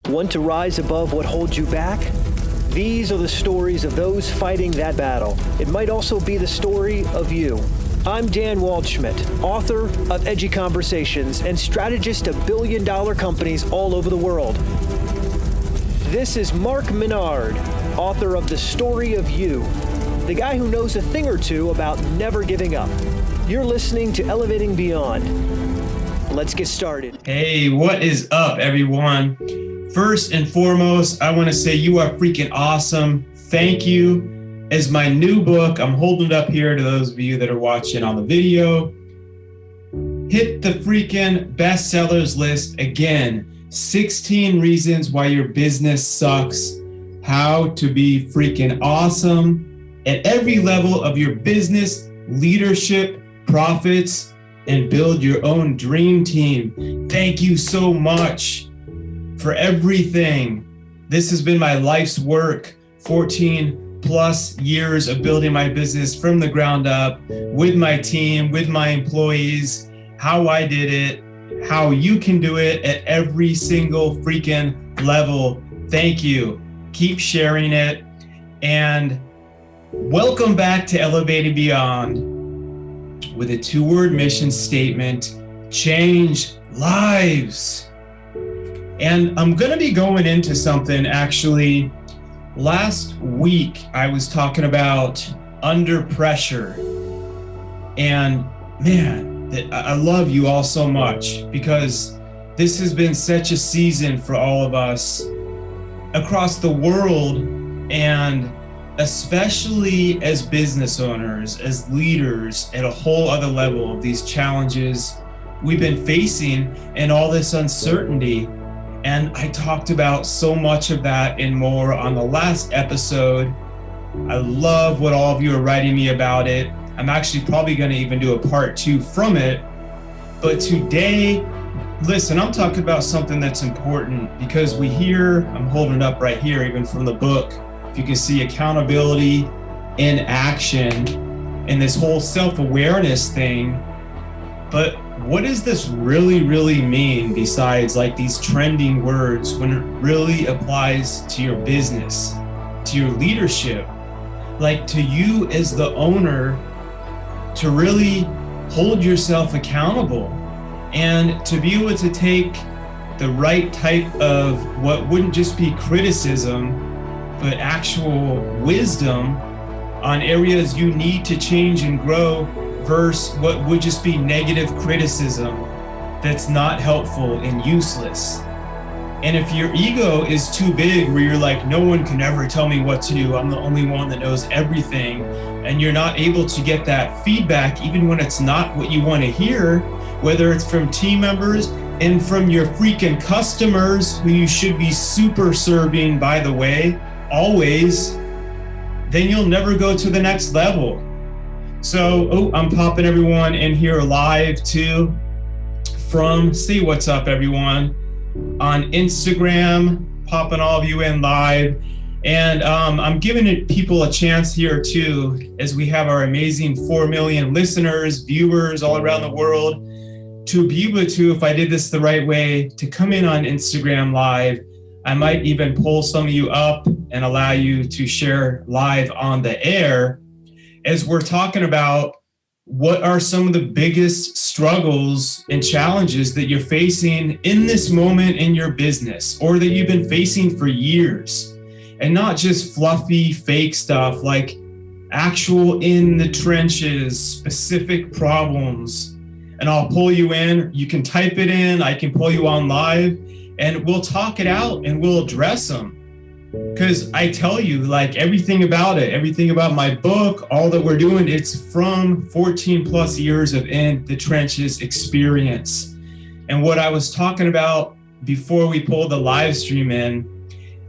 Want to rise above what holds you back? These are the stories of those fighting that battle. It might also be the story of you. I'm Dan Waldschmidt, author of Edgy Conversations and strategist of billion-dollar companies all over the world. This is Mark Minard, author of The Story of You, the guy who knows a thing or two about never giving up. You're listening to Elevating Beyond. Let's get started. Hey, what is up, everyone? First and foremost, I want to say you are freaking awesome. Thank you. As my new book, I'm holding it up here to those of you that are watching on the video. Hit the freaking bestsellers list again. 16 reasons why your business sucks. How to be freaking awesome at every level of your business, leadership, profits, and build your own dream team. Thank you so much for everything. This has been my life's work, 14 plus years of building my business from the ground up with my team, with my employees, how I did it, how you can do it at every single freaking level. Thank you. Keep sharing it. And welcome back to Elevating Beyond with a 2-word mission statement: change lives. And I'm going to be going into something actually. Last week, I was talking about under pressure. And man, I love you all so much because this has been such a season for all of us across the world, and especially as business owners, as leaders at a whole other level of these challenges we've been facing and all this uncertainty. And I talked about so much of that and more on the last episode. I love what all of you are writing me about it. I'm actually probably going to even do a part 2 from it. But today, listen, I'm talking about something that's important because we hear, I'm holding it up right here, even from the book, if you can see accountability in action and this whole self-awareness thing. But what does this really mean besides like these trending words when it really applies to your business, to your leadership, like to you as the owner, to really hold yourself accountable and to be able to take the right type of what wouldn't just be criticism, but actual wisdom on areas you need to change and grow versus what would just be negative criticism that's not helpful and useless. And if your ego is too big where you're like, no one can ever tell me what to do, I'm the only one that knows everything, and you're not able to get that feedback even when it's not what you want to hear, whether it's from team members and from your freaking customers who you should be super serving, by the way, always, then you'll never go to the next level. So, I'm popping everyone in here live too from, see what's up everyone, on Instagram, popping all of you in live. And I'm giving people a chance here too, as we have our amazing 4 million listeners, viewers all around the world, to be able to, if I did this the right way, to come in on Instagram live. I might even pull some of you up and allow you to share live on the air, as we're talking about what are some of the biggest struggles and challenges that you're facing in this moment in your business, or that you've been facing for years, and not just fluffy, fake stuff, like actual in the trenches, specific problems. And I'll pull you in, you can type it in, I can pull you on live, and we'll talk it out and we'll address them. Because I tell you, like everything about it, everything about my book, all that we're doing, it's from 14 plus years of in the trenches experience. And what I was talking about before we pulled the live stream in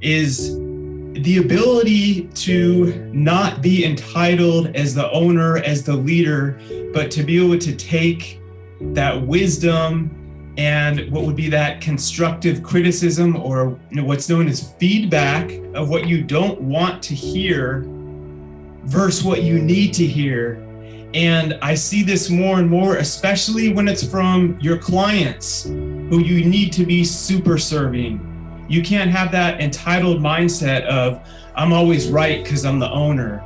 is the ability to not be entitled as the owner, as the leader, but to be able to take that wisdom and what would be that constructive criticism, or what's known as feedback of what you don't want to hear versus what you need to hear. And I see this more and more, especially when it's from your clients who you need to be super serving. You can't have that entitled mindset of, I'm always right because I'm the owner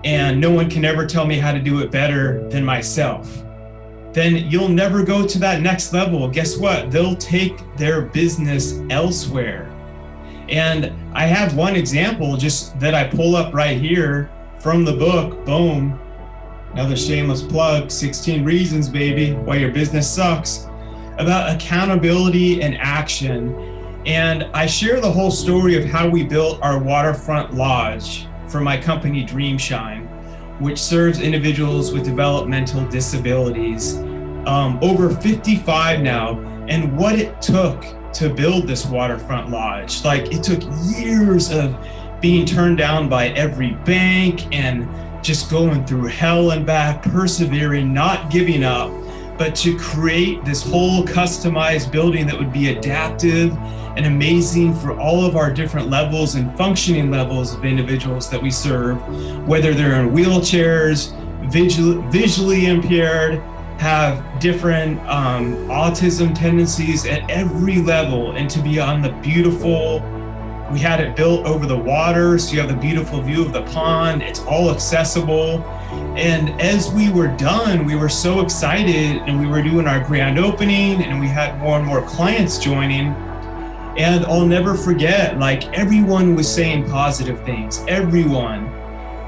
and no one can ever tell me how to do it better than myself. Then you'll never go to that next level. Guess what? They'll take their business elsewhere. And I have one example just that I pull up right here from the book. Boom. Another shameless plug, 16 reasons, baby, why your business sucks, about accountability and action. And I share the whole story of how we built our waterfront lodge for my company, 𝐁𝐮𝐬𝐤𝐬, which serves individuals with developmental disabilities, over 55 now, and what it took to build this waterfront lodge. Like, it took years of being turned down by every bank and just going through hell and back, persevering, not giving up, but to create this whole customized building that would be adaptive and amazing for all of our different levels and functioning levels of individuals that we serve, whether they're in wheelchairs, visually impaired, have different autism tendencies at every level, and to be on the beautiful, we had it built over the water, so you have the beautiful view of the pond. It's all accessible. And as we were done, we were so excited, and we were doing our grand opening, and we had more and more clients joining. And I'll never forget, like, everyone was saying positive things, everyone.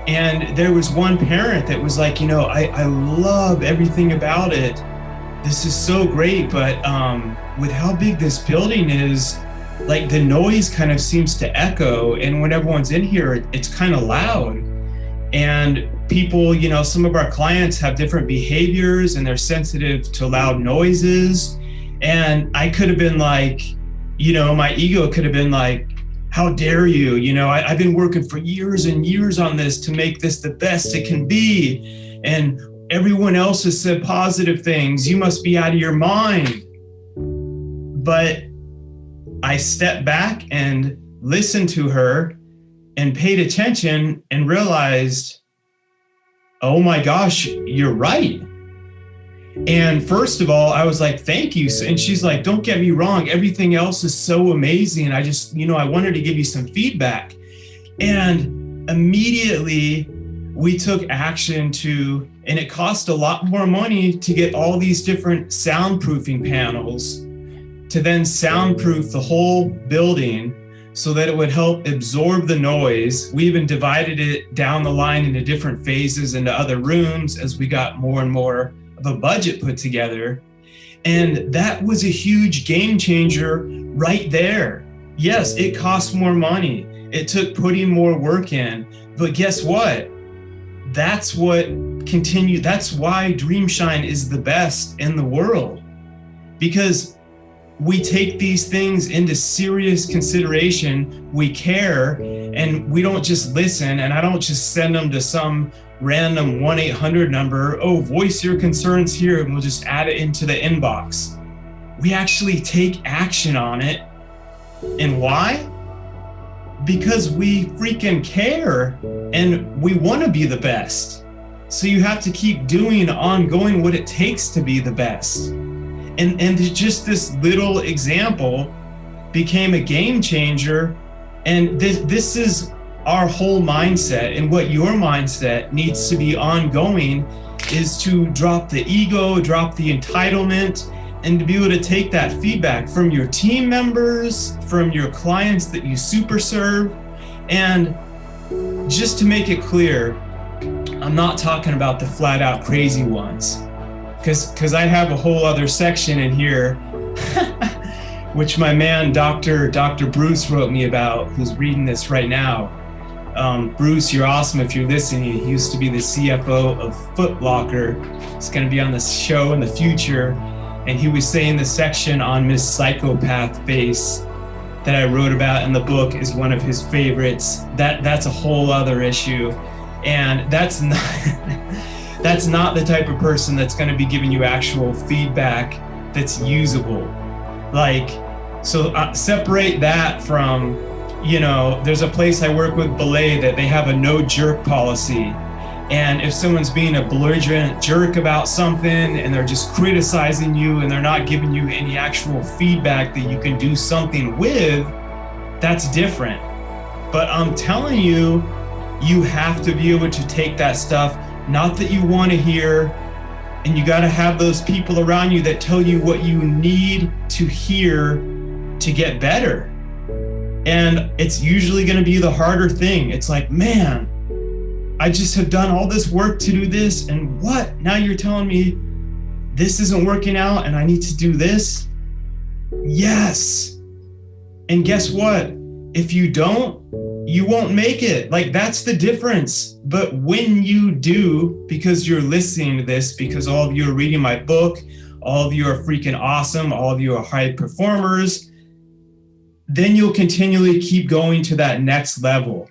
And there was one parent that was like, I love everything about it. This is so great, but with how big this building is, like, the noise kind of seems to echo, and when everyone's in here, it's kind of loud. And people, some of our clients have different behaviors and they're sensitive to loud noises. And I could have been like, my ego could have been like, how dare you? I've been working for years and years on this to make this the best it can be. And everyone else has said positive things. You must be out of your mind. But I stepped back and listened to her and paid attention and realized, oh my gosh, you're right. And first of all, I was like, thank you. And she's like, don't get me wrong, everything else is so amazing. I just, I wanted to give you some feedback. And immediately we took action and it cost a lot more money to get all these different soundproofing panels to then soundproof the whole building so that it would help absorb the noise. We even divided it down the line into different phases into other rooms as we got more and more of a budget put together. And that was a huge game changer right there. Yes, it cost more money. It took putting more work in, but guess what? That's what continued. That's why 𝐁𝐿 is the best in the world, because we take these things into serious consideration. We care, and we don't just listen, and I don't just send them to some random 1-800 number. Oh, voice your concerns here, and we'll just add it into the inbox. We actually take action on it. And why? Because we freaking care and we want to be the best. So you have to keep doing ongoing what it takes to be the best. And just this little example became a game changer. And this is our whole mindset, and what your mindset needs to be ongoing is to drop the ego, drop the entitlement, and to be able to take that feedback from your team members, from your clients that you super serve. And just to make it clear, I'm not talking about the flat out crazy ones, because I have a whole other section in here which my man Dr. Bruce wrote me about, who's reading this right now. Bruce, you're awesome if you're listening. He used to be the CFO of Foot Locker. He's going to be on this show in the future. And he was saying the section on Miss Psychopath Face that I wrote about in the book is one of his favorites. That's a whole other issue. And that's not the type of person that's going to be giving you actual feedback that's usable. So separate that from, there's a place I work with, belay, that they have a no jerk policy. And if someone's being a belligerent jerk about something and they're just criticizing you and they're not giving you any actual feedback that you can do something with, That's different. But I'm telling you, you have to be able to take that stuff, not that you want to hear, and you got to have those people around you that tell you what you need to hear to get better. And it's usually going to be the harder thing. It's like, man, I just have done all this work to do this, and what? Now you're telling me this isn't working out and I need to do this? Yes. And guess what? If you don't, you won't make it. Like, that's the difference. But when you do, because you're listening to this, because all of you are reading my book, all of you are freaking awesome, all of you are high performers, then you'll continually keep going to that next level.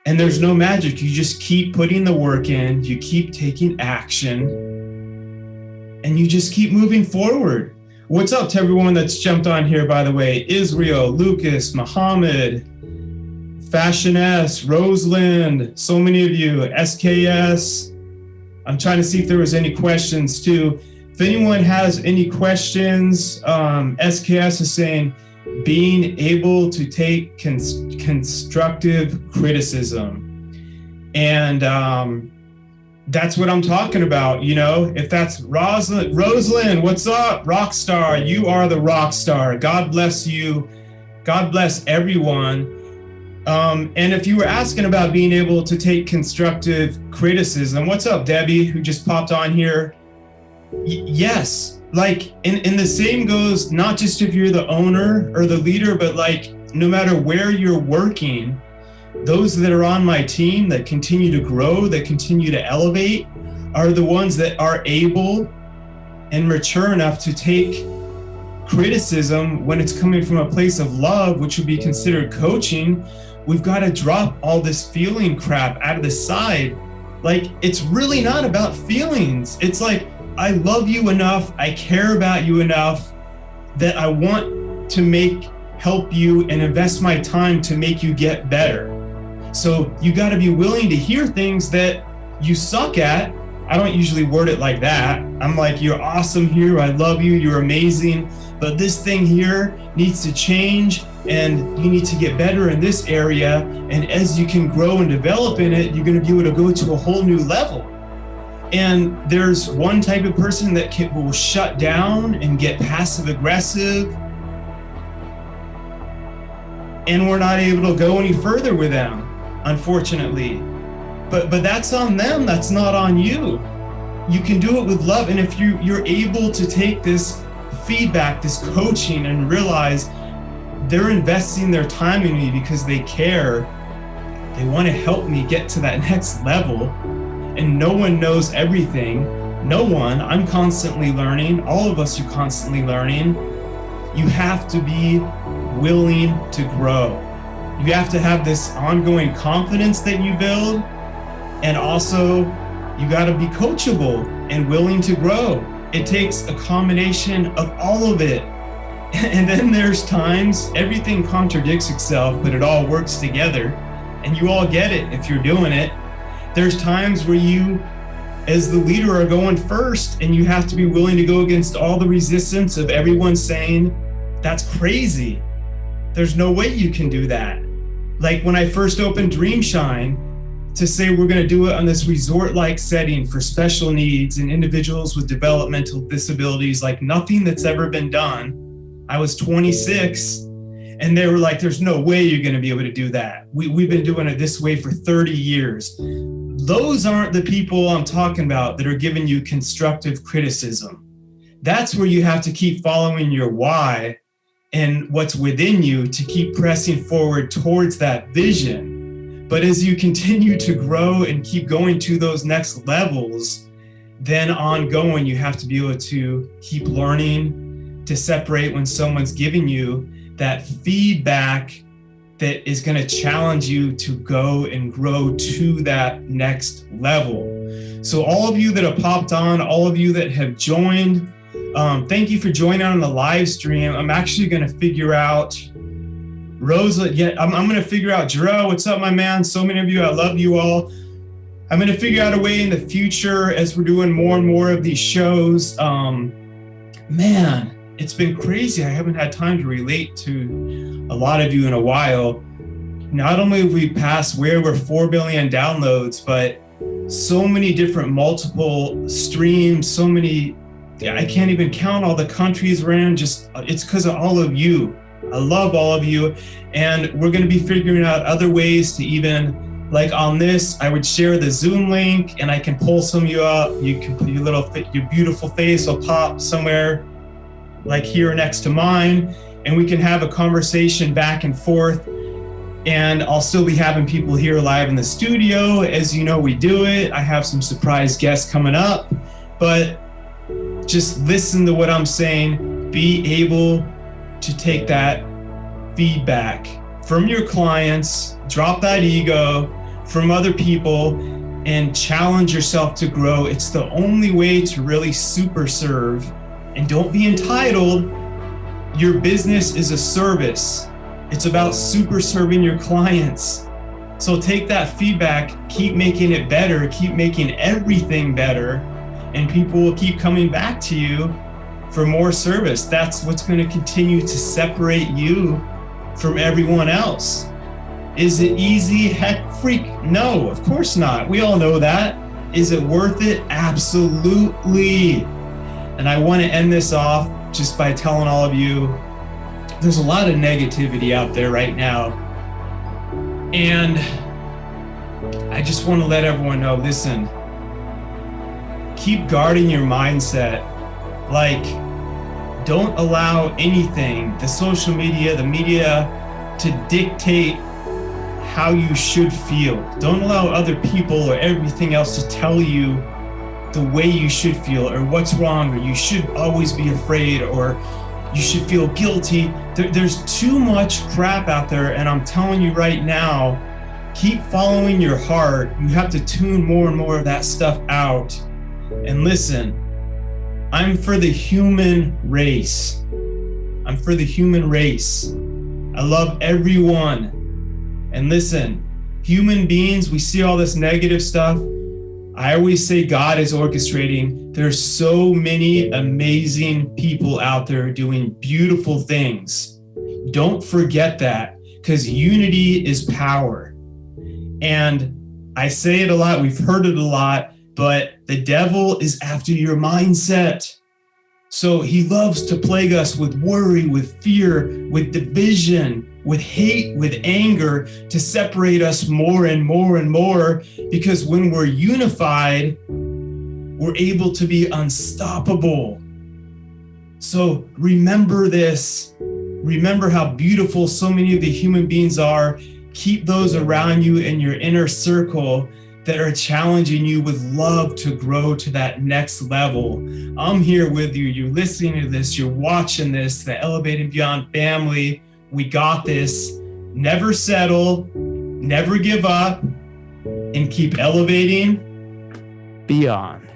And there's no magic. You just keep putting the work in, you keep taking action, and you just keep moving forward. What's up to everyone that's jumped on here, by the way? Israel, Lucas, Muhammad, Fashion S, Rosalind, so many of you, SKS. I'm trying to see if there was any questions too. If anyone has any questions, SKS is saying, being able to take constructive criticism. And that's what I'm talking about. You know, if that's Rosalind, what's up? Rock star, you are the rock star. God bless you. God bless everyone. And if you were asking about being able to take constructive criticism, what's up, Debbie, who just popped on here? Yes, like, and the same goes, not just if you're the owner or the leader, but like, no matter where you're working, those that are on my team that continue to grow, that continue to elevate, are the ones that are able and mature enough to take criticism when it's coming from a place of love, which would be considered coaching. We've got to drop all this feeling crap out of the side. Like, it's really not about feelings. It's like, I love you enough, I care about you enough that I want to help you and invest my time to make you get better. So you got to be willing to hear things that you suck at. I don't usually word it like that. I'm like, you're awesome here, I love you, you're amazing, but this thing here needs to change and you need to get better in this area. And as you can grow and develop in it, you're going to be able to go to a whole new level. And there's one type of person that will shut down and get passive aggressive, and we're not able to go any further with them, unfortunately. But that's on them, that's not on you. You can do it with love. And if you're able to take this feedback, this coaching, and realize they're investing their time in me because they care, they want to help me get to that next level. And no one knows everything. No one. I'm constantly learning. All of us are constantly learning. You have to be willing to grow. You have to have this ongoing confidence that you build. And also, you got to be coachable and willing to grow. It takes a combination of all of it. And then there's times everything contradicts itself, but it all works together. And you all get it if you're doing it. There's times where you, as the leader, are going first, and you have to be willing to go against all the resistance of everyone saying, that's crazy. There's no way you can do that. Like when I first opened DreamShine, to say we're going to do it on this resort-like setting for special needs and individuals with developmental disabilities, like nothing that's ever been done. I was 26. And they were like, there's no way you're going to be able to do that. We've been doing it this way for 30 years. Those aren't the people I'm talking about that are giving you constructive criticism. That's where you have to keep following your why and what's within you to keep pressing forward towards that vision. But as you continue to grow and keep going to those next levels, then ongoing, you have to be able to keep learning to separate when someone's giving you that feedback that is going to challenge you to go and grow to that next level. So all of you that have popped on, all of you that have joined, thank you for joining on the live stream. I'm actually going to figure out Rosa. Yeah, I'm going to figure out Jarrell. What's up, my man? So many of you, I love you all. I'm going to figure out a way in the future as we're doing more and more of these shows. Man, it's been crazy. I haven't had time to relate to a lot of you in a while. Not only have we passed way over 4 billion downloads, but so many different multiple streams, so many, I can't even count all the countries we're in. Just, it's because of all of you. I love all of you. And we're going to be figuring out other ways to even, like on this, I would share the Zoom link and I can pull some of you up. You can put your beautiful face will pop somewhere like here next to mine, and we can have a conversation back and forth. And I'll still be having people here live in the studio. As you know, we do it. I have some surprise guests coming up, but just listen to what I'm saying. Be able to take that feedback from your clients, drop that ego, from other people, and challenge yourself to grow. It's the only way to really super serve. And don't be entitled. Your business is a service. It's about super serving your clients. So take that feedback, keep making it better, keep making everything better, and people will keep coming back to you for more service. That's what's going to continue to separate you from everyone else. Is it easy? Heck freak, no, of course not. We all know that. Is it worth it? Absolutely. And I want to end this off just by telling all of you, there's a lot of negativity out there right now. And I just want to let everyone know, listen, keep guarding your mindset. Like, don't allow anything, the social media, the media, to dictate how you should feel. Don't allow other people or everything else to tell you the way you should feel, or what's wrong, or you should always be afraid, or you should feel guilty. There's too much crap out there, and I'm telling you right now, keep following your heart. You have to tune more and more of that stuff out. And listen, I'm for the human race. I'm for the human race. I love everyone. And listen, human beings, we see all this negative stuff. I always say God is orchestrating. There's so many amazing people out there doing beautiful things. Don't forget that, because unity is power. And I say it a lot, we've heard it a lot, but the devil is after your mindset. So he loves to plague us with worry, with fear, with division, with hate, with anger, to separate us more and more and more, because when we're unified, we're able to be unstoppable. So remember this. Remember how beautiful so many of the human beings are. Keep those around you in your inner circle that are challenging you with love to grow to that next level. I'm here with you. You're listening to this. You're watching this. The Elevating Beyond family. We got this. Never settle, never give up, and keep elevating beyond.